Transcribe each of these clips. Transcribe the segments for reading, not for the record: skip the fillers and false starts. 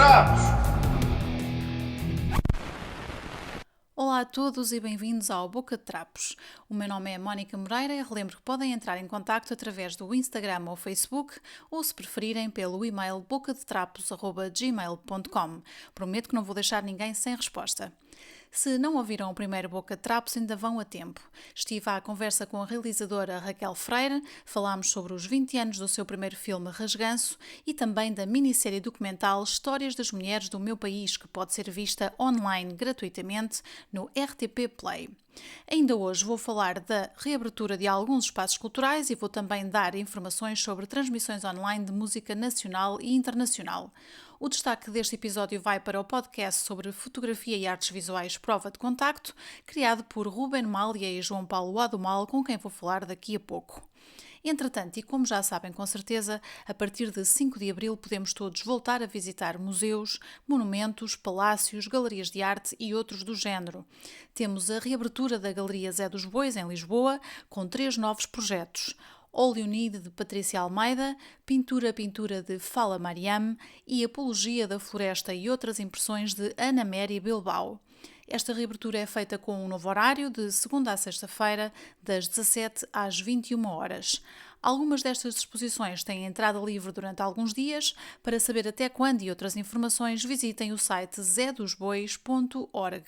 Trapos! Olá a todos e bem-vindos ao Boca de Trapos. O meu nome é Mónica Moreira e relembro que podem entrar em contacto através do Instagram ou Facebook ou, se preferirem, pelo e-mail bocadetrapos@gmail.com. Prometo que não vou deixar ninguém sem resposta. Se não ouviram o primeiro Boca de Trapos, ainda vão a tempo. Estive à conversa com a realizadora Raquel Freire, falámos sobre os 20 anos do seu primeiro filme Rasganço e também da minissérie documental Histórias das Mulheres do Meu País, que pode ser vista online gratuitamente no RTP Play. Ainda hoje vou falar da reabertura de alguns espaços culturais e vou também dar informações sobre transmissões online de música nacional e internacional. O destaque deste episódio vai para o podcast sobre fotografia e artes visuais Prova de Contacto, criado por Ruben Mália e João Paulo Adumal, com quem vou falar daqui a pouco. Entretanto, e como já sabem com certeza, a partir de 5 de abril podemos todos voltar a visitar museus, monumentos, palácios, galerias de arte e outros do género. Temos a reabertura da Galeria Zé dos Bois, em Lisboa, com 3 novos projetos: All You Need, de Patrícia Almeida, Pintura de Fala Mariam e Apologia da Floresta e outras impressões de Ana Mary Bilbao. Esta reabertura é feita com um novo horário, de segunda a sexta-feira, das 17 às 21 horas. Algumas destas exposições têm entrada livre durante alguns dias. Para saber até quando e outras informações, visitem o site zedosbois.org.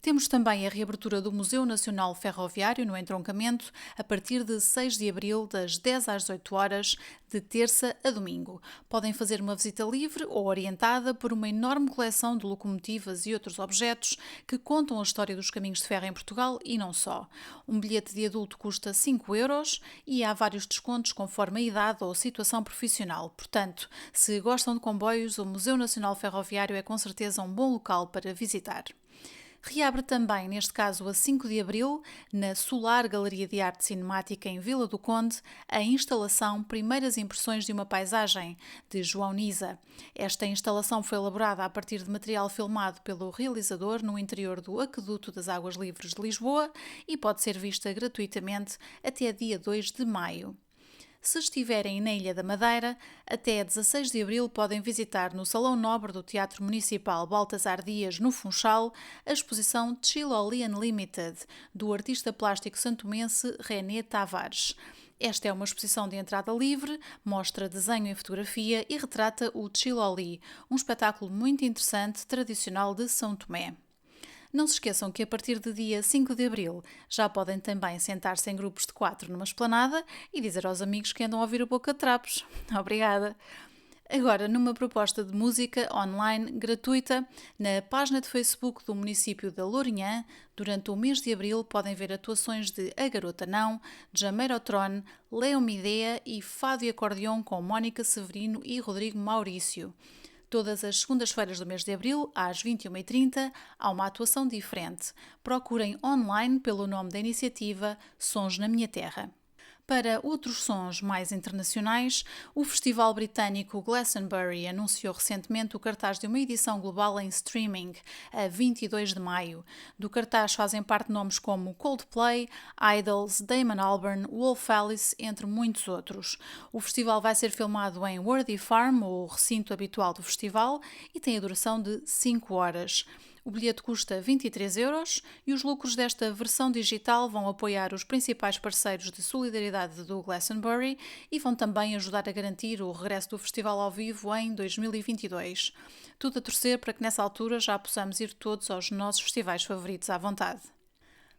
Temos também a reabertura do Museu Nacional Ferroviário no Entroncamento, a partir de 6 de abril, das 10 às 18 horas, de terça a domingo. Podem fazer uma visita livre ou orientada por uma enorme coleção de locomotivas e outros objetos que contam a história dos caminhos de ferro em Portugal e não só. Um bilhete de adulto custa 5€ e há vários descontos conforme a idade ou situação profissional. Portanto, se gostam de comboios, o Museu Nacional Ferroviário é com certeza um bom local para visitar. Reabre também, neste caso a 5 de abril, na Solar Galeria de Arte Cinemática em Vila do Conde, a instalação Primeiras Impressões de uma Paisagem, de João Nisa. Esta instalação foi elaborada a partir de material filmado pelo realizador no interior do Aqueduto das Águas Livres de Lisboa e pode ser vista gratuitamente até dia 2 de maio. Se estiverem na Ilha da Madeira, até 16 de abril podem visitar no Salão Nobre do Teatro Municipal Baltasar Dias, no Funchal, a exposição Chiloli Unlimited, do artista plástico santomense René Tavares. Esta é uma exposição de entrada livre, mostra desenho e fotografia e retrata o Chiloli, um espetáculo muito interessante tradicional de São Tomé. Não se esqueçam que a partir do dia 5 de abril já podem também sentar-se em grupos de 4 numa esplanada e dizer aos amigos que andam a ouvir o Boca de Trapos. Obrigada! Agora, numa proposta de música online gratuita, na página de Facebook do município de Lourinhã, durante o mês de abril podem ver atuações de A Garota Não, Jameirotron, Leo Midea e Fado e Acordeão com Mónica Severino e Rodrigo Maurício. Todas as segundas-feiras do mês de abril, às 21h30, há uma atuação diferente. Procurem online pelo nome da iniciativa Sons na Minha Terra. Para outros sons mais internacionais, o festival britânico Glastonbury anunciou recentemente o cartaz de uma edição global em streaming, a 22 de maio. Do cartaz fazem parte nomes como Coldplay, Idols, Damon Albarn, Wolf Alice, entre muitos outros. O festival vai ser filmado em Worthy Farm, o recinto habitual do festival, e tem a duração de 5 horas. O bilhete custa 23€ e os lucros desta versão digital vão apoiar os principais parceiros de solidariedade do Glastonbury e vão também ajudar a garantir o regresso do festival ao vivo em 2022. Tudo a torcer para que nessa altura já possamos ir todos aos nossos festivais favoritos à vontade.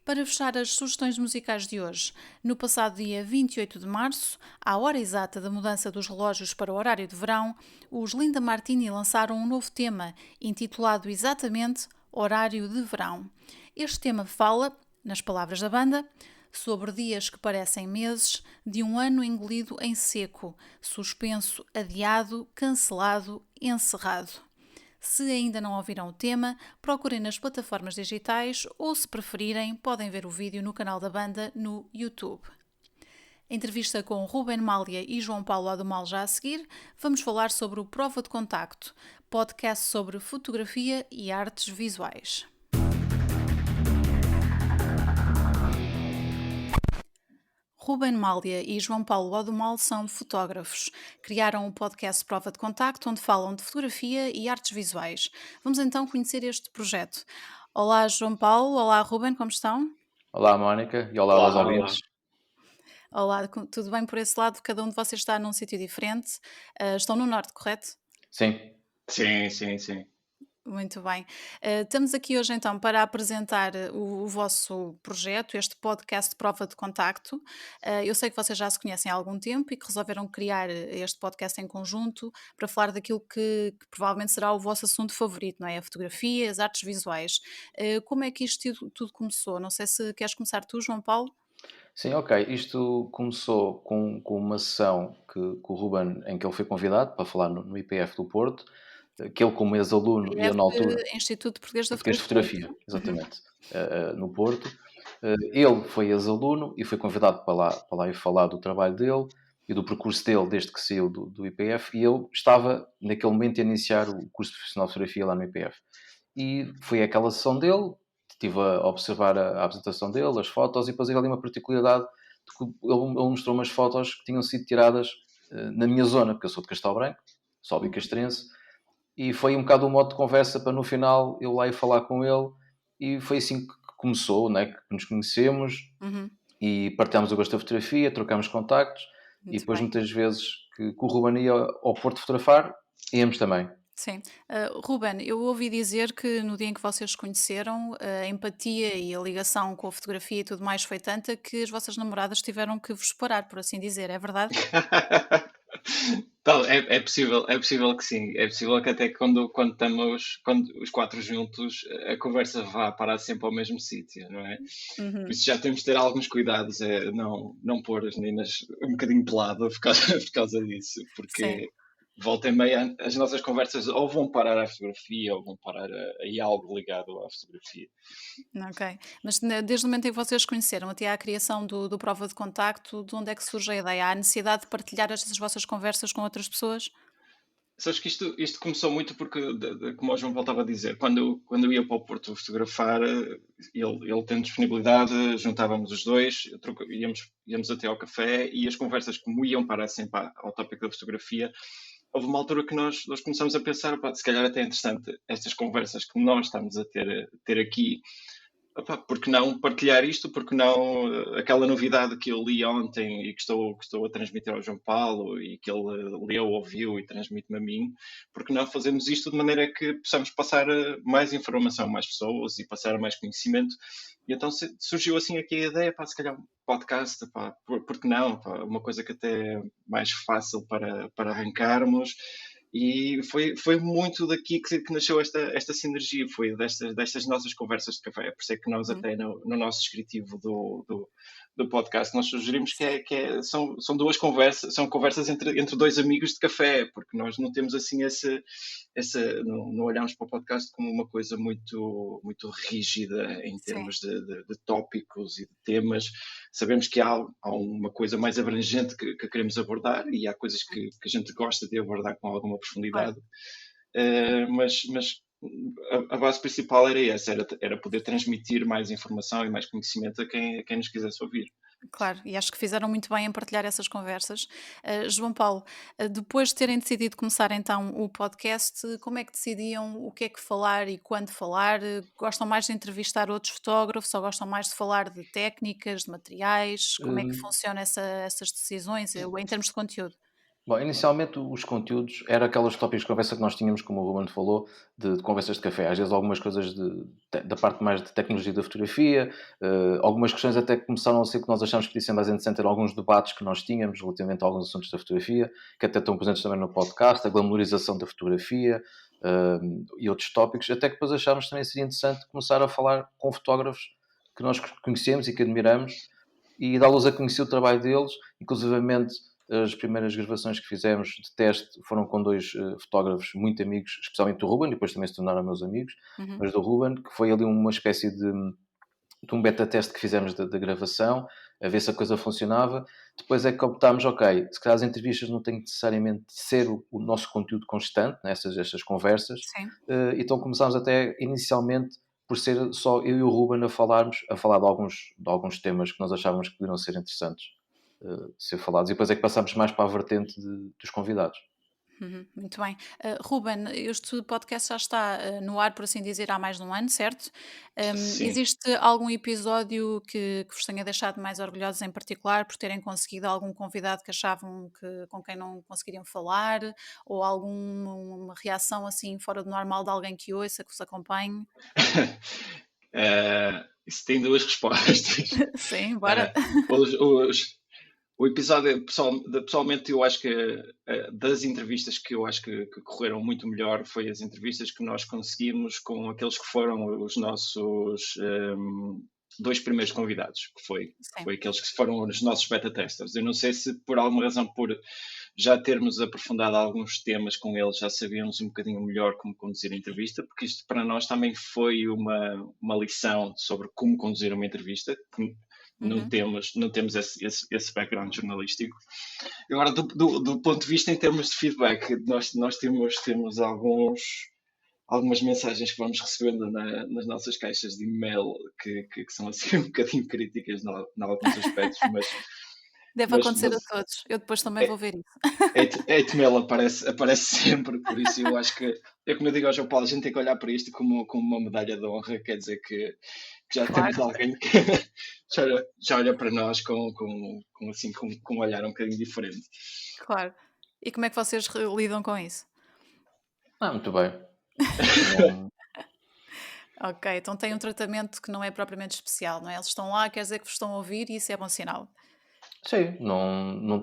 Para fechar as sugestões musicais de hoje, no passado dia 28 de março, à hora exata da mudança dos relógios para o horário de verão, os Linda Martini lançaram um novo tema, intitulado exatamente Horário de Verão. Este tema fala, nas palavras da banda, sobre dias que parecem meses, de um ano engolido em seco, suspenso, adiado, cancelado, encerrado. Se ainda não ouviram o tema, procurem nas plataformas digitais ou, se preferirem, podem ver o vídeo no canal da banda no YouTube. Entrevista com Ruben Mália e João Paulo Adumal já a seguir, vamos falar sobre o Prova de Contacto, podcast sobre fotografia e artes visuais. Ruben Mália e João Paulo Odumal são fotógrafos. Criaram o podcast Prova de Contacto, onde falam de fotografia e artes visuais. Vamos então conhecer este projeto. Olá, João Paulo. Olá, Ruben, como estão? Olá, Mónica, e olá aos Olá, olá. ouvintes. Olá, tudo bem por esse lado? Cada um de vocês está num sítio diferente. Estão no norte, correto? Sim, Sim, sim, sim. Muito bem. Estamos aqui hoje então para apresentar o vosso projeto, este podcast de Prova de Contacto. Eu sei que vocês já se conhecem há algum tempo e que resolveram criar este podcast em conjunto para falar daquilo que provavelmente será o vosso assunto favorito, não é? A fotografia, as artes visuais. Como é que isto tudo começou? Não sei se queres começar tu, João Paulo? sim, ok. Isto começou com uma sessão que o Ruben, em que ele foi convidado para falar no IPF do Porto, que ele como ex-aluno e eu PF, na altura, Instituto Português da português de Fotografia. fotografia, exatamente, no Porto. Ele foi ex-aluno e foi convidado para lá ir falar do trabalho dele e do percurso dele desde que saiu do IPF, e eu estava naquele momento a iniciar o curso profissional de fotografia lá no IPF. E foi aquela sessão dele, estive a observar a apresentação dele, as fotos, e depois havia ali uma particularidade de que ele mostrou umas fotos que tinham sido tiradas na minha zona, porque eu sou de Castelo Branco, sou bicastrense, e foi um bocado um modo de conversa para no final eu lá ir falar com ele, e foi assim que começou, né, que nos conhecemos Uhum, e partilhámos o gosto da fotografia, trocámos contactos, e muito depois bem. muitas vezes que o Ruben ia ao Porto fotografar, íamos também. Sim. Ruben, eu ouvi dizer que no dia em que vocês se conheceram, a empatia e a ligação com a fotografia e tudo mais foi tanta que as vossas namoradas tiveram que vos separar, por assim dizer, é verdade? Então, é possível que sim. É possível que até quando estamos, quando os quatro juntos, a conversa vá parar sempre ao mesmo sítio, não é? Por Uhum. isso já temos de ter alguns cuidados, não pôr as meninas um bocadinho de lado por causa, por causa disso, Sim, porque volta e meia as nossas conversas ou vão parar à fotografia ou vão parar a algo ligado à fotografia. ok. Mas desde o momento em que vocês se conheceram até à criação do Prova de Contacto, de onde é que surge a ideia? Há a necessidade de partilhar estas vossas conversas com outras pessoas? Sabes que isto começou muito porque, como o João voltava a dizer, quando eu ia para o Porto fotografar, ele tendo disponibilidade, juntávamos os dois, íamos até ao café, e as conversas como iam parar sempre ao tópico da fotografia. Houve uma altura que nós começamos a pensar, pá, se calhar até é interessante estas conversas que nós estamos a ter aqui. Opa, porque não partilhar isto? Porque não aquela novidade que eu li ontem e que estou a transmitir ao João Paulo e que ele leu, ouviu e transmite-me a mim? Porque não fazemos isto de maneira que possamos passar mais informação a mais pessoas e passar mais conhecimento? E então surgiu assim aqui a ideia, pá, se calhar um podcast, pá, porque não? Pá, uma coisa que até é mais fácil para arrancarmos. E foi muito daqui que nasceu esta sinergia, foi destas nossas conversas de café. Por isso é que nós Uhum. até no nosso descritivo do podcast nós sugerimos são duas conversas, são conversas entre dois amigos de café, porque nós não temos assim não olhamos para o podcast como uma coisa muito rígida em Sim, termos de tópicos e de temas. Sabemos que há uma coisa mais abrangente que queremos abordar, e há coisas que a gente gosta de abordar com alguma claro. profundidade. Mas a base principal era essa, era poder transmitir mais informação e mais conhecimento a quem nos quisesse ouvir. Claro, e acho que fizeram muito bem em partilhar essas conversas. João Paulo, depois de terem decidido começar então o podcast, como é que decidiam o que é que falar e quando falar? Gostam mais de entrevistar outros fotógrafos ou gostam mais de falar de técnicas, de materiais? Como é que Hum, funcionam essas decisões em termos de conteúdo? Bom, inicialmente os conteúdos eram aqueles tópicos de conversa que nós tínhamos, como o Ruben falou, de conversas de café. Às vezes algumas coisas da parte mais de tecnologia da fotografia, algumas questões até que começaram a ser que nós achámos que podia ser mais interessante, eram alguns debates que nós tínhamos relativamente a alguns assuntos da fotografia, que até estão presentes também no podcast, a glamorização da fotografia, e outros tópicos, até que depois achámos que também seria interessante começar a falar com fotógrafos que nós conhecemos e que admiramos, e dá-los a conhecer o trabalho deles, inclusivamente. As primeiras gravações que fizemos de teste foram com dois fotógrafos muito amigos, especialmente do Ruben, e depois também se tornaram meus amigos, Uhum. mas do Ruben, que foi ali uma espécie de um beta-teste que fizemos da gravação, a ver se a coisa funcionava. Depois é que optámos, ok, se calhar as entrevistas não têm necessariamente de ser o nosso conteúdo constante, né, estas conversas, Sim. então começámos até inicialmente por ser só eu e o Ruben a falar de alguns temas que nós achávamos que poderiam ser interessantes. ser falados. E depois é que passamos mais para a vertente dos convidados. Muito bem. Ruben, este podcast já está no ar, por assim dizer, há mais de um ano, certo? Sim. Existe algum episódio que vos tenha deixado mais orgulhosos em particular por terem conseguido algum convidado que achavam que com quem não conseguiriam falar? Ou alguma reação assim fora do normal de alguém que ouça, que vos acompanhe? Isso tem duas respostas. Sim, bora. Eh, os, os- o episódio, pessoalmente, eu acho que das entrevistas que eu acho que correram muito melhor foi as entrevistas que nós conseguimos com aqueles que foram os nossos dois primeiros convidados, que Sim. foi aqueles que foram os nossos beta testers. Eu não sei se por alguma razão, por já termos aprofundado alguns temas com eles, já sabíamos um bocadinho melhor como conduzir a entrevista, porque isto para nós também foi uma lição sobre como conduzir uma entrevista, que Uhum. não temos esse background jornalístico. Agora, do ponto de vista em termos de feedback, nós temos algumas mensagens que vamos recebendo nas nossas caixas de e-mail que são assim um bocadinho críticas em alguns aspectos, Deve acontecer a mas todos. Eu depois também vou ver isso. hate mail aparece sempre, por isso eu acho que, como eu digo ao João Paulo, a gente tem que olhar para isto como uma medalha de honra, quer dizer que já Claro, temos alguém que já olha para nós com um olhar um bocadinho diferente. claro. E como é que vocês lidam com isso? Muito bem. Não- Ok, então tem um tratamento que não é propriamente especial, não é? Eles estão lá, quer dizer que vos estão a ouvir e isso é bom sinal. sim,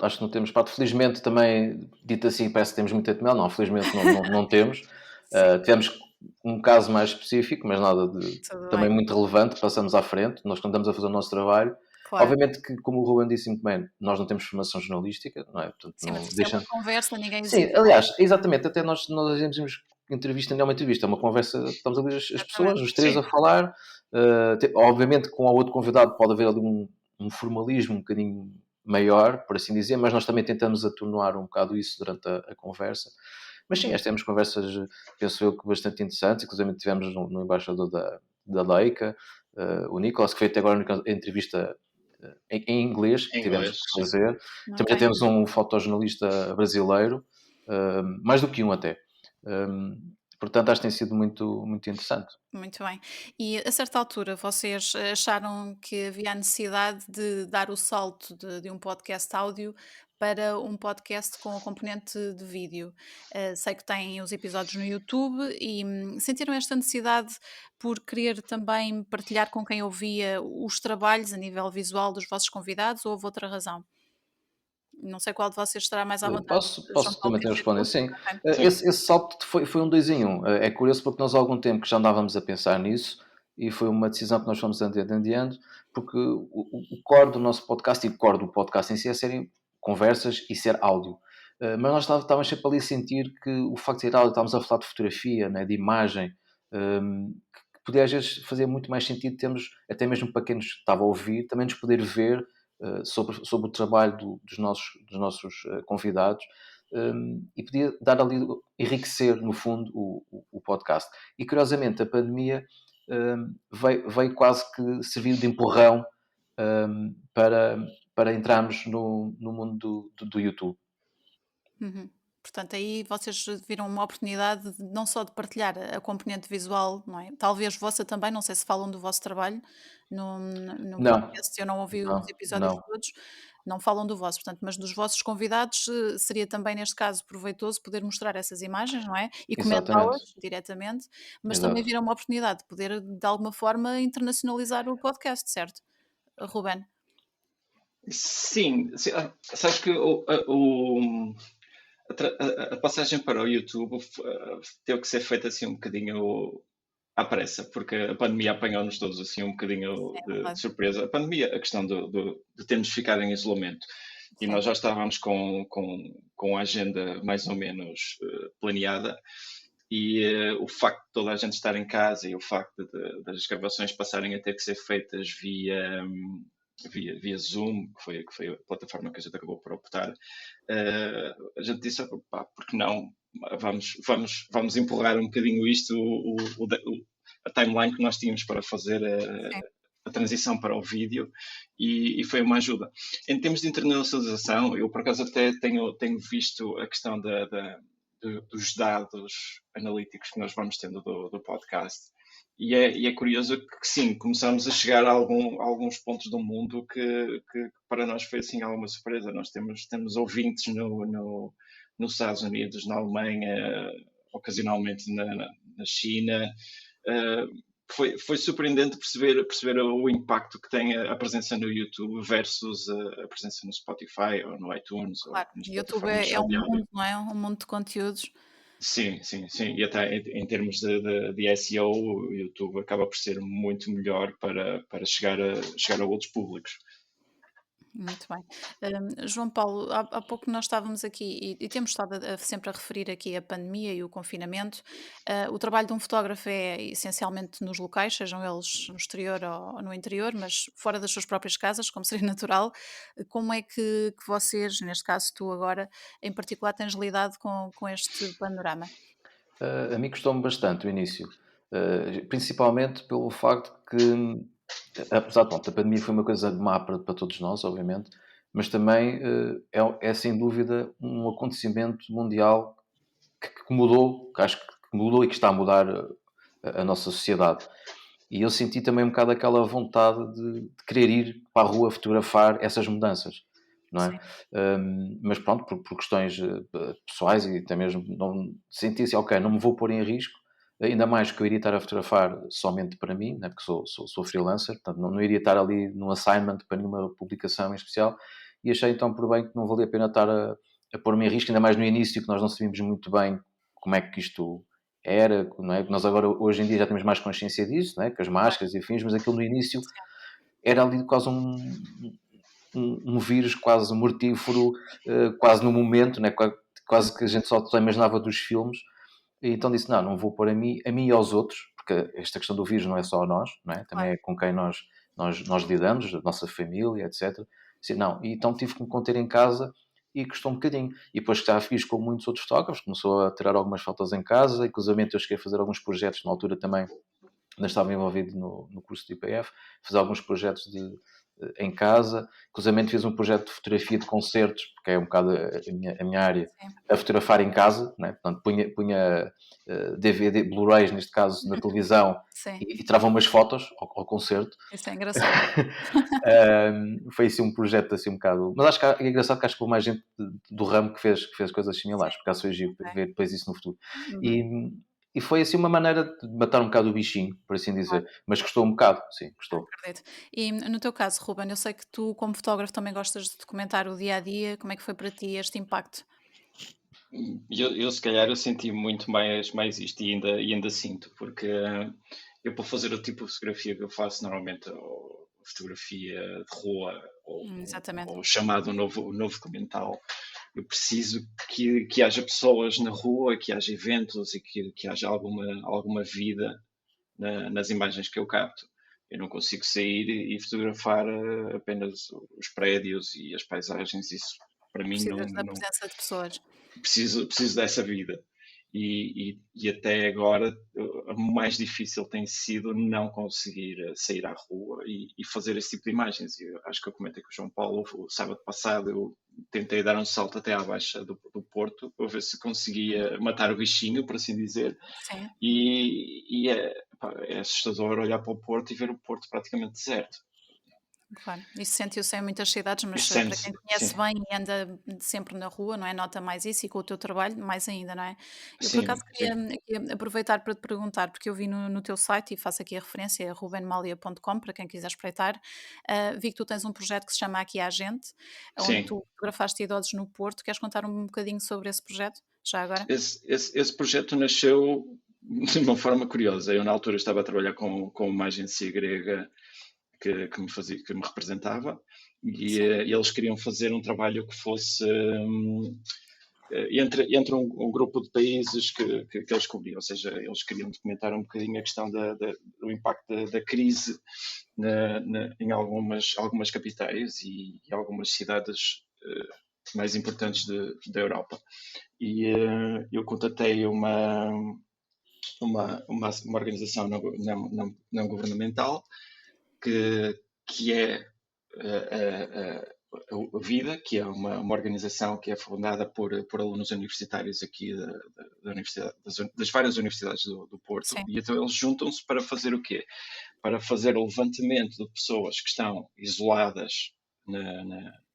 acho que não temos parte. Felizmente também, dito assim, parece que temos muito hate mail. Não, felizmente não temos. Sim, Tivemos um caso mais específico, mas nada de tudo também bem, muito relevante. Passamos à frente, nós estamos a fazer o nosso trabalho. claro. Obviamente que, como o Ruben disse muito bem, nós não temos formação jornalística, não é? Portanto, Sim, mas não isto é uma deixa. conversa, ninguém Sim, hesita, não é? aliás, exatamente, até nós dizemos entrevista não é uma entrevista, é uma conversa, estamos ali as pessoas, Exatamente. os três Sim, a falar, obviamente com o outro convidado pode haver ali um formalismo um bocadinho maior, por assim dizer, mas nós também tentamos atenuar um bocado isso durante a conversa. Mas sim, Uhum. temos conversas, penso eu, que bastante interessantes, inclusive tivemos no embaixador da Leica, o Nicolas, que foi até agora a única entrevista em inglês que em tivemos inglês, que sim. fazer. Também já Ok, temos um fotojornalista brasileiro, mais do que um até. Portanto, acho que tem sido muito, muito interessante. muito bem. E a certa altura vocês acharam que havia a necessidade de dar o salto de um podcast áudio para um podcast com a componente de vídeo. Sei que têm os episódios no YouTube e sentiram esta necessidade por querer também partilhar com quem ouvia os trabalhos a nível visual dos vossos convidados ou houve outra razão? Não sei qual de vocês estará mais à vontade. João Posso Paulo, também quer ter dizer responder? tu? Sim. Ok. Sim. Esse salto foi um dois em um. É curioso porque nós há algum tempo que já andávamos a pensar nisso e foi uma decisão que nós fomos adiando, porque o core do nosso podcast e o core do podcast em si é serem conversas e ser áudio. Mas nós estávamos sempre ali a sentir que o facto de ser áudio, estávamos a falar de fotografia, né, de imagem, que podia às vezes fazer muito mais sentido termos, até mesmo para quem nos estava a ouvir, também nos poder ver sobre o trabalho dos nossos convidados, e podia dar ali, enriquecer no fundo o podcast. E curiosamente a pandemia veio quase que servir de empurrão para entrarmos no mundo do YouTube. Uhum. Portanto, aí vocês viram uma oportunidade não só de partilhar a componente visual, não é? Talvez vossa também, não sei se falam do vosso trabalho no Não, podcast, eu não ouvi os não, episódios não, todos, não falam do vosso, portanto, mas dos vossos convidados seria também, neste caso, proveitoso poder mostrar essas imagens, não é? E exatamente, comentá-las diretamente, mas também exato. viram uma oportunidade de poder, de alguma forma, internacionalizar o podcast, certo? Ruben? Sim, sabes que a passagem para o YouTube teve que ser feita assim um bocadinho à pressa, porque a pandemia apanhou-nos todos assim um bocadinho É de verdade. surpresa. A pandemia, a questão de termos ficado em isolamento. E Sim. nós já estávamos com a agenda mais ou menos planeada, e o facto de toda a gente estar em casa e o facto das gravações passarem a ter que ser feitas via Zoom, que foi a plataforma que a gente acabou por optar, a gente disse, pá, porque não? Vamos empurrar um bocadinho isto, a timeline que nós tínhamos para fazer Sim. a transição para o vídeo e foi uma ajuda. Em termos de internacionalização, eu por acaso até tenho visto a questão dos dados analíticos que nós vamos tendo do podcast. E é curioso que sim, começamos a chegar a alguns pontos do mundo que para nós foi assim alguma surpresa. Nós temos ouvintes nos Estados Unidos, na Alemanha, ocasionalmente na China. Foi surpreendente perceber o impacto que tem a presença no YouTube versus a presença no Spotify ou no iTunes Claro, ou nas o YouTube plataformas é um de áudio. mundo, não é? Um mundo de conteúdos. Sim. E até em termos de SEO, o YouTube acaba por ser muito melhor para chegar a outros públicos. Muito bem. João Paulo, há pouco nós estávamos aqui e temos estado sempre a referir aqui a pandemia e o confinamento. O trabalho de um fotógrafo é essencialmente nos locais, sejam eles no exterior ou no interior, mas fora das suas próprias casas, como seria natural. Como é que vocês, neste caso tu agora, em particular, tens lidado com este panorama? A mim custou-me bastante o início, principalmente pelo facto que, apesar de, pronto, a pandemia foi uma coisa má para todos nós, obviamente, mas também é sem dúvida um acontecimento mundial que mudou, que acho que mudou e que está a mudar a nossa sociedade. E eu senti também um bocado aquela vontade de querer ir para a rua fotografar essas mudanças, não é? Sim, Mas pronto, por questões pessoais e até mesmo não senti assim, ok, não me vou pôr em risco, ainda mais que eu iria estar a fotografar somente para mim, né? Porque sou sim, freelancer, portanto não iria estar ali num assignment para nenhuma publicação em especial, e achei então por bem que não valia a pena estar a pôr-me em risco, ainda mais no início, que nós não sabíamos muito bem como é que isto era, não é? Nós agora, hoje em dia, já temos mais consciência disso, não é? Com as claro, máscaras e afins, mas aquilo no início sim, era ali quase um vírus quase mortífero, quase no momento, né? Quase que a gente só imaginava dos filmes. E então disse, não vou pôr a mim e aos outros, porque esta questão do vírus não é só a nós, não é? Também claro. é com quem nós lidamos, a nossa família, etc. Disse, não, e então tive que me conter em casa e custou um bocadinho. E depois já fiz com muitos outros fotógrafos, começou a tirar algumas fotos em casa, inclusive eu cheguei a fazer alguns projetos, na altura também ainda estava envolvido no curso de IPF, fiz alguns projetos em casa, inclusive fiz um projeto de fotografia de concertos, porque é um bocado a minha área, Sim, a fotografar em casa, né? Portanto, punha DVD, Blu-rays, neste caso, na televisão, sim, e tirava umas fotos ao concerto. isso é engraçado. Foi assim um projeto assim um bocado. Mas acho que é engraçado que acho que houve mais gente do ramo que fez coisas Sim, similares, porque acho que foi giro ok. ver depois isso no futuro. Uhum, E, e foi assim uma maneira de matar um bocado o bichinho, por assim claro. dizer. Mas custou um bocado, sim, custou. Acredito. E no teu caso, Ruben, eu sei que tu, como fotógrafo, também gostas de documentar o dia a dia. Como é que foi para ti este impacto? Eu se calhar eu senti muito mais isto e ainda sinto, porque eu para fazer o tipo de fotografia que eu faço normalmente, ou fotografia de rua, Exatamente. ou chamado novo documental, eu preciso que haja pessoas na rua, que haja eventos e que haja alguma vida nas imagens que eu capto. Eu não consigo sair e fotografar apenas os prédios e as paisagens, isso para mim Precisas da presença de pessoas. preciso dessa vida. E até agora o mais difícil tem sido não conseguir sair à rua e fazer esse tipo de imagens. Eu acho que eu comentei com o João Paulo o sábado passado, eu tentei dar um salto até à Baixa do Porto para ver se Uhum. conseguia matar o bichinho, por assim dizer, Sim. e é assustador olhar para o Porto e ver o Porto praticamente deserto. Claro, isso sentiu-se em muitas cidades, E mas para sente-se, quem sim, conhece bem e anda sempre na rua, não é? Nota mais isso e com o teu trabalho, mais ainda, não é? Eu por acaso sim, queria sim, aqui aproveitar para te perguntar, porque eu vi no teu site e faço aqui a referência, é rubenmalia.com, para quem quiser espreitar, vi que tu tens um projeto que se chama Aqui à Gente, onde sim. tu fotografaste idosos no Porto. Queres contar um bocadinho sobre esse projeto, já agora? Esse projeto nasceu de uma forma curiosa. Eu, na altura, estava a trabalhar com uma agência grega que me representava e Sim, eles queriam fazer um trabalho que fosse entre um grupo de países que eles cobriam, ou seja, eles queriam documentar um bocadinho a questão do impacto da crise em algumas capitais e algumas cidades mais importantes da Europa. E eu contatei uma organização não governamental que é a Vida, que é uma organização que é fundada por alunos universitários aqui da universidade, das várias universidades do Porto, Sim, e então eles juntam-se para fazer o quê? Para fazer o levantamento de pessoas que estão isoladas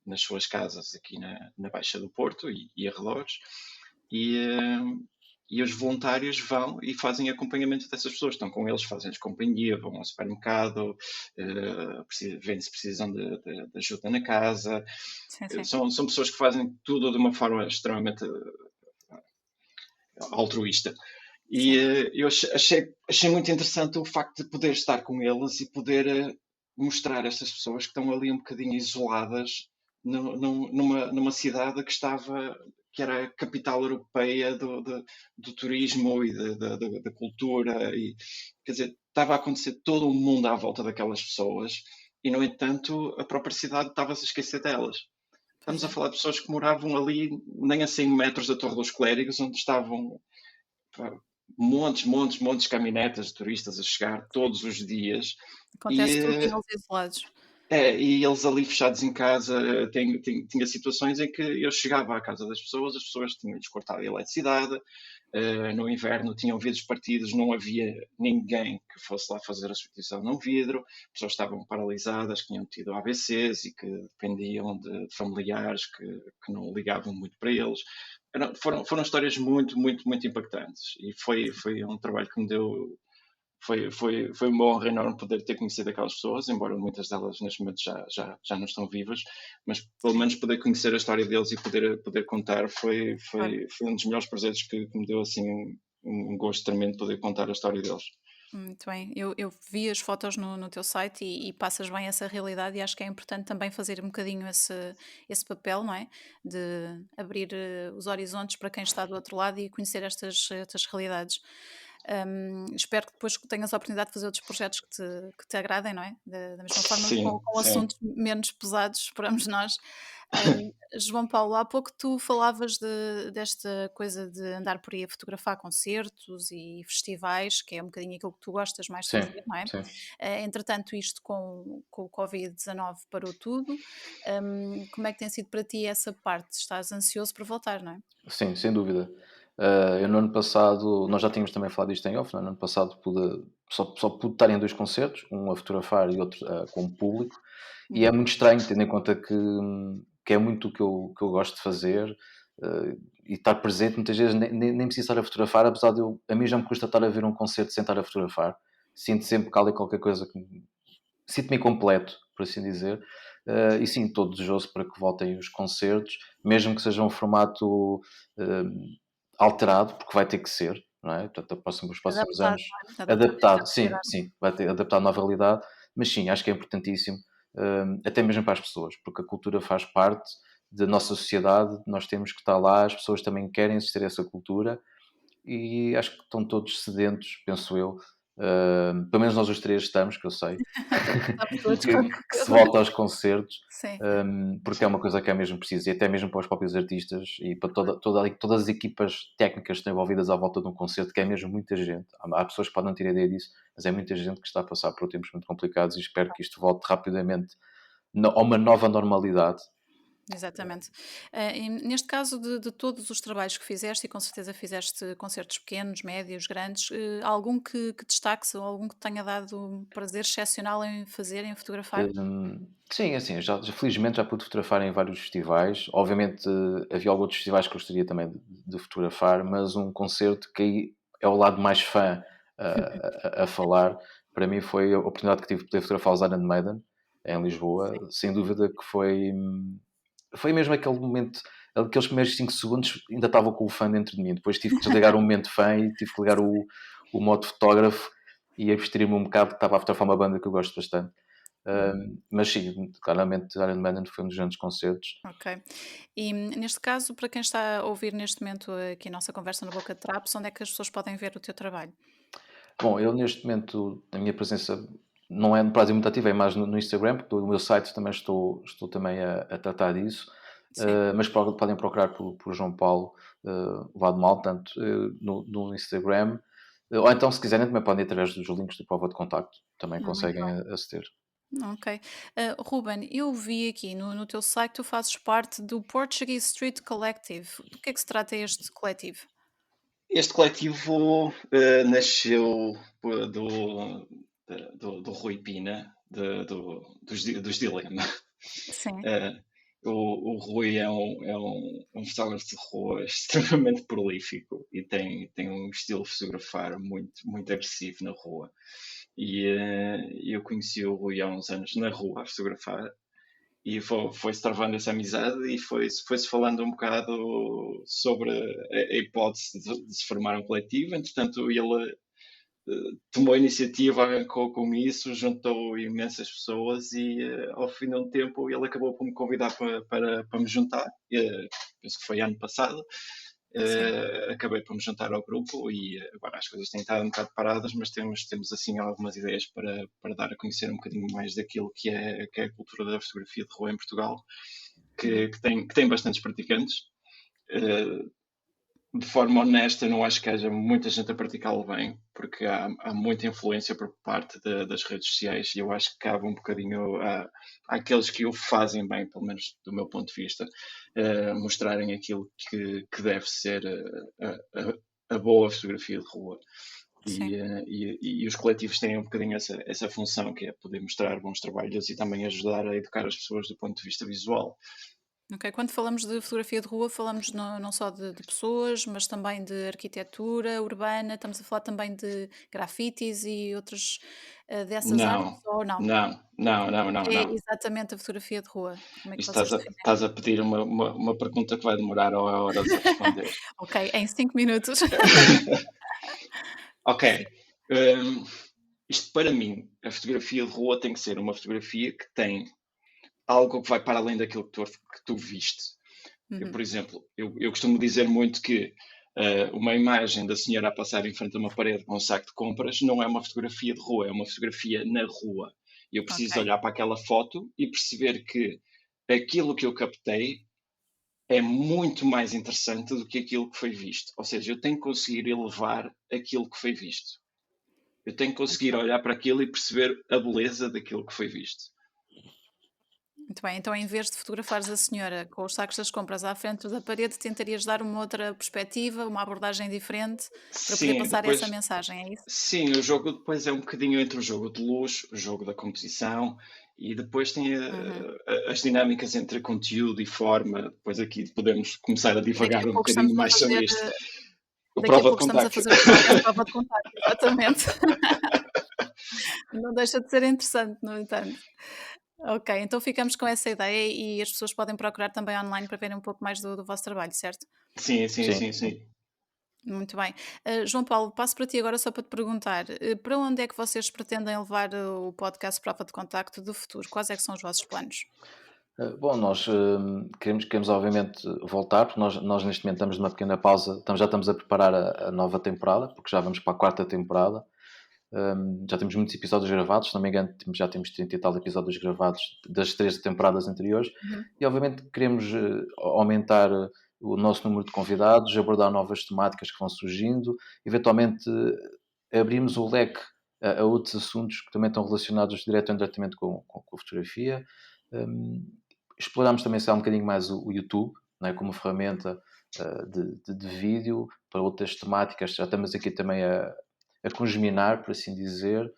nas suas casas aqui na Baixa do Porto e arredores, e, e os voluntários vão e fazem acompanhamento dessas pessoas, estão com eles, fazem-lhes companhia, vão ao supermercado, veem se precisam de ajuda na casa. sim, sim. São pessoas que fazem tudo de uma forma extremamente altruísta. E Sim. eu achei muito interessante o facto de poder estar com eles e poder mostrar a estas pessoas que estão ali um bocadinho isoladas numa cidade que era a capital europeia do turismo e da cultura. E, quer dizer, estava a acontecer todo o mundo à volta daquelas pessoas e, no entanto, a própria cidade estava-se a esquecer delas. Pois Estamos a é. falar de pessoas que moravam ali nem a 100 metros da Torre dos Clérigos, onde estavam montes de caminhonetas de turistas a chegar todos os dias. E, Acontece tudo em eles isolados. e eles ali fechados em casa, tinha situações em que eu chegava à casa das pessoas, as pessoas tinham-lhes cortado a eletricidade, no inverno tinham vidros partidos, não havia ninguém que fosse lá fazer a substituição num vidro, as pessoas estavam paralisadas, que tinham tido AVCs e que dependiam de familiares que não ligavam muito para eles. Foram histórias muito impactantes e foi um trabalho que me deu. Foi uma honra enorme poder ter conhecido aquelas pessoas, embora muitas delas neste momento já não estão vivas, mas pelo Sim, menos poder conhecer a história deles e poder contar claro. foi um dos melhores presentes que me deu assim um gosto tremendo poder contar a história deles. Muito bem. Eu vi as fotos no teu site e passas bem essa realidade e acho que é importante também fazer um bocadinho esse papel, não é? De abrir os horizontes para quem está do outro lado e conhecer estas realidades. Espero que depois tenhas a oportunidade de fazer outros projetos que te agradem, não é? Da mesma forma, com, Sim, com sim. assuntos menos pesados, esperamos nós. Hum, João Paulo, há pouco tu falavas desta coisa de andar por aí a fotografar concertos e festivais, que é um bocadinho aquilo que tu gostas mais de Sim, fazer, não é? sim. Entretanto, isto com o Covid-19 parou tudo. Como é que tem sido para ti essa parte? Estás ansioso por voltar, não é? Sim, sem dúvida. Eu no ano passado, nós já tínhamos também falado disto em off, não é? No ano passado só pude estar em 2 concertos, um a fotografar e outro, com público, e é Uhum. muito estranho, tendo em conta que é muito o que eu gosto de fazer, e estar presente, muitas vezes nem preciso estar a fotografar, apesar de a mim já me custa estar a ver um concerto sem estar a fotografar. Sinto sempre que há ali qualquer coisa que sinto-me incompleto, por assim dizer. E sim, estou desejoso para que voltem os concertos, mesmo que seja um formato alterado, porque vai ter que ser, não é? Portanto, os próximos Adaptado, anos, não é? Adaptado a esta adaptado, sim, realidade. sim, vai ter adaptado à nova realidade, mas sim, acho que é importantíssimo, até mesmo para as pessoas, porque a cultura faz parte da nossa sociedade, nós temos que estar lá, as pessoas também querem assistir a essa cultura e acho que estão todos sedentos, penso eu. Pelo menos nós os três estamos, que eu sei, Estamos todos com que se volta aos concertos, sim, porque é uma coisa que é mesmo preciso, e até mesmo para os próprios artistas e para todas as equipas técnicas que estão envolvidas à volta de um concerto, que é mesmo muita gente. Há pessoas que podem não ter ideia disso, mas é muita gente que está a passar por tempos muito complicados e espero que isto volte rapidamente a uma nova normalidade. exatamente. E neste caso de todos os trabalhos que fizeste, e com certeza fizeste concertos pequenos, médios, grandes, algum que destaques ou algum que te tenha dado um prazer excepcional em fazer, em fotografar? Sim, assim, felizmente já pude fotografar em vários festivais. Obviamente, havia alguns festivais que gostaria também de fotografar, mas um concerto que aí é o lado mais fã a falar. Para mim foi a oportunidade que tive de poder fotografar os Iron Maiden em Lisboa. Sem dúvida que foi mesmo aquele momento, aqueles primeiros 5 segundos ainda estava com o fã dentro de mim. Depois tive que desligar o momento fã e tive que ligar o modo fotógrafo e abstrair-me um bocado, que estava a fotografar uma banda que eu gosto bastante. Mas sim, claramente Iron Maiden foi um dos grandes concertos. Ok. E neste caso, para quem está a ouvir neste momento aqui a nossa conversa no Boca de Trapos, onde é que as pessoas podem ver o teu trabalho? Bom, eu neste momento, a minha presença não é no prazo muito ativa, é mais no Instagram, porque no meu site também estou também a tratar disso. Sim. Mas podem procurar por João Paulo Mal, tanto no Instagram, ou então se quiserem também podem ir através dos links do prova de contacto, também Muito conseguem bem. aceder. Ok. Ruben, eu vi aqui no teu site, tu fazes parte do Portuguese Street Collective. Do que é que se trata este coletivo? Este coletivo nasceu do Rui Pina, dos Dilema. Sim, Eh, o Rui é um fotógrafo de rua extremamente prolífico e tem um estilo de fotografar muito, muito agressivo na rua. E eu conheci o Rui há uns anos na rua a fotografar e foi-se travando essa amizade e foi-se falando um bocado sobre a hipótese de se formar um coletivo. Entretanto, ele tomou a iniciativa, arrancou com isso, juntou imensas pessoas e ao fim de um tempo ele acabou por me convidar para me juntar. Penso que foi ano passado. sim. Acabei por me juntar ao grupo e agora as coisas têm estado um bocado paradas, mas temos assim algumas ideias para dar a conhecer um bocadinho mais daquilo que é a cultura da fotografia de rua em Portugal, Uhum. que tem bastantes praticantes. Uh, de forma honesta, não acho que haja muita gente a praticá-lo bem, porque há muita influência por parte das redes sociais e eu acho que cabe um bocadinho àqueles que o fazem bem, pelo menos do meu ponto de vista, mostrarem aquilo que deve ser a boa fotografia de rua. Sim. E os coletivos têm um bocadinho essa função, que é poder mostrar bons trabalhos e também ajudar a educar as pessoas do ponto de vista visual. Ok, quando falamos de fotografia de rua, falamos não só de pessoas, mas também de arquitetura urbana, estamos a falar também de grafites e outras dessas artes, Não, ou não? não, não, não, O não, que é não. exatamente a fotografia de rua? Como é que Isto vocês definem? estás a pedir uma pergunta que vai demorar horas a responder. Ok, em 5 minutos. Ok. Sim. hum, isto para mim, a fotografia de rua tem que ser uma fotografia que tem algo que vai para além daquilo que tu viste. Por Uhum. exemplo, eu costumo dizer muito que uma imagem da senhora a passar em frente a uma parede com um saco de compras não é uma fotografia de rua, é uma fotografia na rua. Eu preciso Ok. olhar para aquela foto e perceber que aquilo que eu captei é muito mais interessante do que aquilo que foi visto. Ou seja, eu tenho que conseguir elevar aquilo que foi visto. Eu tenho que Muito conseguir bem. olhar para aquilo e perceber a beleza daquilo que foi visto. Muito bem. Então, em vez de fotografares a senhora com os sacos das compras à frente da parede, tentarias dar uma outra perspectiva, uma abordagem diferente para poder Sim, passar essa depois, mensagem, é isso? sim, o jogo depois é um bocadinho entre o jogo de luz, o jogo da composição e depois tem Uhum. as dinâmicas entre conteúdo e forma. Depois aqui podemos começar a E daqui divagar a um pouco estamos bocadinho a mais fazer sobre isto. O daqui a prova de pouco estamos a contacto. fazer o podcast prova de contacto, exatamente. Não deixa de ser interessante, no entanto. Ok, então ficamos com essa ideia e as pessoas podem procurar também online para verem um pouco mais do vosso trabalho, certo? Sim, sim, Sim, sim, sim. sim. Muito bem. João Paulo, passo para ti agora só para te perguntar, para onde é que vocês pretendem levar o podcast Prova de Contacto do futuro? Quais é que são os vossos planos? Bom, nós queremos obviamente voltar, porque nós neste momento estamos numa pequena pausa, já estamos a preparar a nova temporada, porque já vamos para a quarta temporada. Já temos muitos episódios gravados, se não me engano, já temos 30 e tal episódios gravados das 3 temporadas anteriores. Uhum. E obviamente queremos aumentar o nosso número de convidados, abordar novas temáticas que vão surgindo, eventualmente abrirmos o leque a outros assuntos que também estão relacionados direto ou indiretamente com a fotografia. Um, Exploramos também se há um bocadinho mais o YouTube, não é? Como ferramenta de vídeo para outras temáticas. Já estamos aqui também a congeminar, por assim dizer.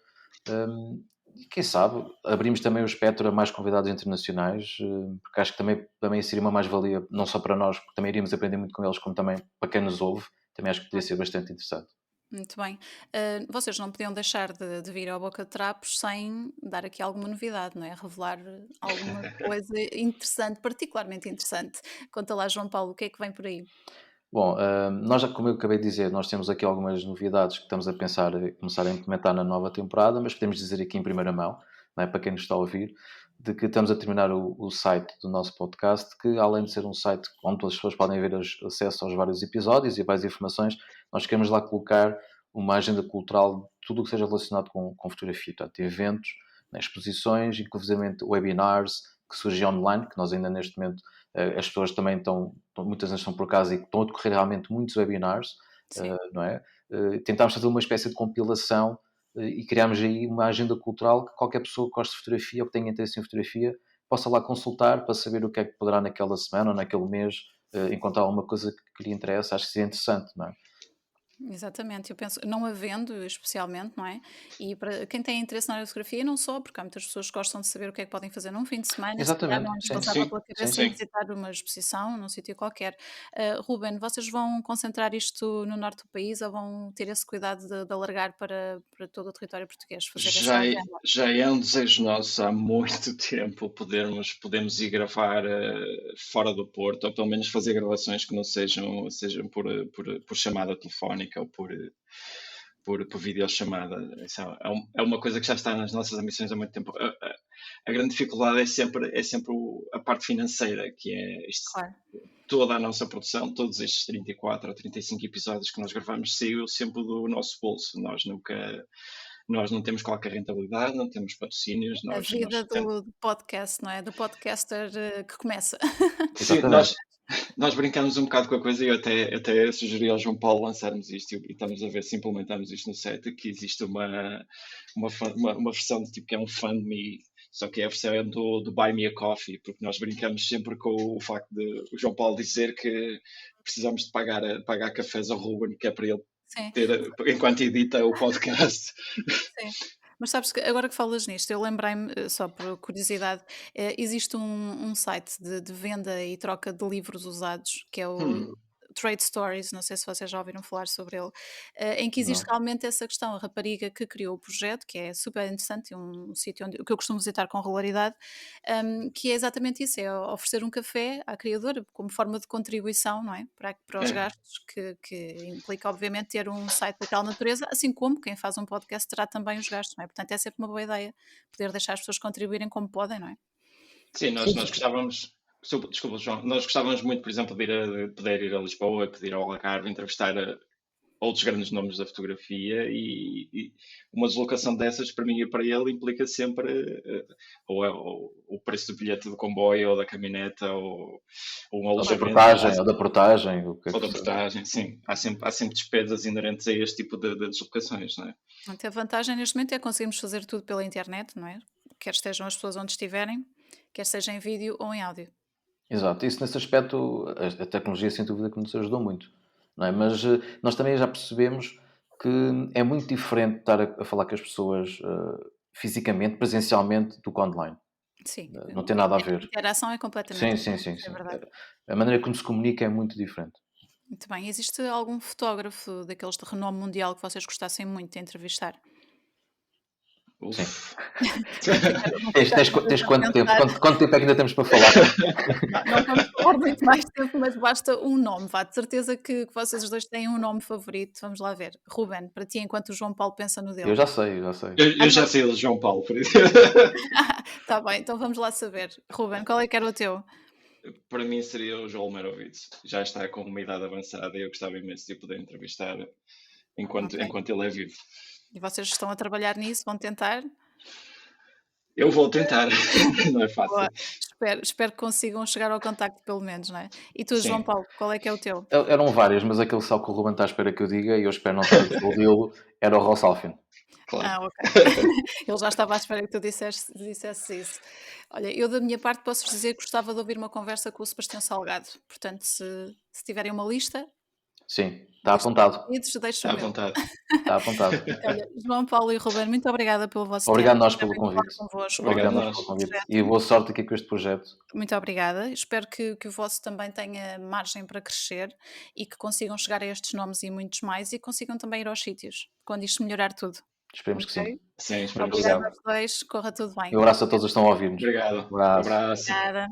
E quem sabe abrimos também o espectro a mais convidados internacionais, porque acho que também seria uma mais-valia, não só para nós, porque também iríamos aprender muito com eles, como também para quem nos ouve, também acho que poderia ser bastante interessante. Muito bem. Vocês não podiam deixar de vir ao Boca de Trapos sem dar aqui alguma novidade, não é? Revelar alguma coisa interessante, particularmente interessante. Conta lá, João Paulo, o que é que vem por aí? Bom, nós, como eu acabei de dizer, nós temos aqui algumas novidades que estamos a pensar em começar a implementar na nova temporada, mas podemos dizer aqui em primeira mão, não é, para quem nos está a ouvir, de que estamos a terminar o site do nosso podcast, que além de ser um site onde as pessoas podem ver acesso aos vários episódios e várias informações, nós queremos lá colocar uma agenda cultural de tudo o que seja relacionado com fotografia, portanto, eventos, né, exposições, inclusive webinars que surgem online, que nós ainda neste momento as pessoas também muitas vezes estão por casa e estão a decorrer realmente muitos webinars, Sim. não é? Tentámos fazer uma espécie de compilação, e criámos aí uma agenda cultural que qualquer pessoa que goste de fotografia ou que tenha interesse em fotografia possa lá consultar para saber o que é que poderá naquela semana ou naquele mês encontrar alguma coisa que lhe interessa. Acho que seria interessante, não é? Exatamente, eu penso, não havendo especialmente, não é? E para quem tem interesse na área de fotografia, não só, porque há muitas pessoas que gostam de saber o que é que podem fazer num fim de semana, se calhar Exatamente, não lhes sim, passava Sim, pela sim, cabeça ir sim. visitar uma exposição num sítio qualquer. Ruben, vocês vão concentrar isto no norte do país ou vão ter esse cuidado de alargar para todo o território português, fazer essa agenda? Já é um desejo nosso há muito tempo podemos ir gravar fora do Porto, ou pelo menos fazer gravações que não sejam por chamada telefónica ou por videochamada. Isso é uma coisa que já está nas nossas ambições há muito tempo. A grande dificuldade é sempre a parte financeira, que é Claro. toda a nossa produção, todos estes 34 ou 35 episódios que nós gravamos, saiu sempre do nosso bolso. Nós não temos qualquer rentabilidade, não temos patrocínios, A vida do podcast, não é? Do podcaster que começa. sim, exatamente. nós brincamos um bocado com a coisa e eu até sugeri ao João Paulo lançarmos isto e estamos a ver se implementamos isto no set, que existe uma versão de tipo que é um FundMe, só que é a versão do Buy Me a Coffee, porque nós brincamos sempre com o facto de o João Paulo dizer que precisamos de pagar cafés ao Ruben, que é para ele Sim. ter, enquanto edita o podcast. Sim. Mas sabes que agora que falas nisto, eu lembrei-me, só por curiosidade, existe um site de venda e troca de livros usados, que é o Hum, Trade Stories, não sei se vocês já ouviram falar sobre ele, em que existe Não. realmente essa questão, a rapariga que criou o projeto, que é super interessante, um sítio que eu costumo visitar com regularidade, que é exatamente isso, é oferecer um café à criadora como forma de contribuição, não é? Para os é. gastos, que implica obviamente ter um site daquela natureza, assim como quem faz um podcast terá também os gastos, não é? Portanto é sempre uma boa ideia poder deixar as pessoas contribuírem como podem, não é? Sim, Sim, nós sim. gostávamos. Desculpa, João. Nós gostávamos muito, por exemplo, de poder ir a Lisboa, poder ir ao Algarve, entrevistar outros grandes nomes da fotografia e uma deslocação dessas, para mim e para ele, implica sempre ou o preço do bilhete do comboio ou da caminhoneta ou um alojamento Ou da portagem, o que é ou que da seja. portagem. Sim, há sempre despesas inerentes a este tipo de deslocações, não é? Portanto, a vantagem neste momento é conseguirmos fazer tudo pela internet, não é? Quer estejam as pessoas onde estiverem, quer seja em vídeo ou em áudio. Exato, isso nesse aspecto, a tecnologia sem dúvida que nos ajudou muito, não é? Mas nós também já percebemos que é muito diferente estar a falar com as pessoas fisicamente, presencialmente, do que online. Sim, Não tem nada a a ver. interação é completamente Sim, sim, diferente, sim, isso é sim. verdade. A maneira como se comunica é muito diferente. Muito bem. Existe algum fotógrafo daqueles de renome mundial que vocês gostassem muito de entrevistar? Sim. Uf. Não Tens, ficar tens, com tens a quanto tempo? pensar. Quanto tempo é que ainda temos para falar? Não vamos falar muito mais tempo, mas basta um nome, vá. De certeza que vocês os dois têm um nome favorito. Vamos lá ver. Ruben, para ti, enquanto o João Paulo pensa no dele. Eu já sei, eu já sei. Eu Já já sei do João Paulo, por isso. está bem, então vamos lá saber. Ruben, qual é que era o teu? Para mim seria o Joel Merovitz. Já está com uma idade avançada e eu gostava imenso de o poder entrevistar Ok. enquanto ele é vivo. E vocês estão a trabalhar nisso? Vão tentar? Eu vou tentar, não é Boa. fácil. Espero que consigam chegar ao contacto, pelo menos, não é? E tu, João Sim, Paulo, qual é que é o teu? Eram várias, mas aquele só que o Ruben está à espera que eu diga, e eu espero não estar a desiludi-lo, era o Ross Alfin. claro. Ok. Ele já estava à espera que tu dissesse isso. Olha, eu da minha parte posso dizer que gostava de ouvir uma conversa com o Sebastião Salgado. Portanto, se tiverem uma lista, Sim, está destes apontado. pedidos, deixo Está o à meu. vontade. Está apontado. Olha, João Paulo e Ruben, muito obrigada pelo vosso tempo. Obrigado nós Gostei pelo muito de falar convite. convosco. Obrigado Obrigado nós nós. pelo convite. Projeto. E boa sorte aqui com este projeto. Muito obrigada. Espero que o vosso também tenha margem para crescer e que consigam chegar a estes nomes e muitos mais e consigam também ir aos sítios quando isto melhorar tudo. Esperemos que Ok? sim. Sim, esperamos que Obrigada sim. aos dois. Corra tudo bem. E um abraço a todos que estão a ouvir-nos. Obrigado. Um abraço. Abraço. Obrigada.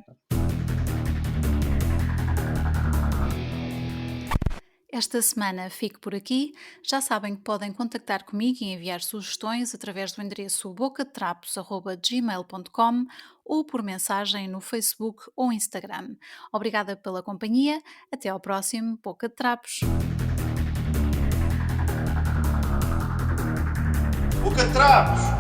Esta semana fico por aqui. Já sabem que podem contactar comigo e enviar sugestões através do endereço bocadetrapos@gmail.com ou por mensagem no Facebook ou Instagram. Obrigada pela companhia. Até ao próximo Boca de Trapos. Boca de Trapos!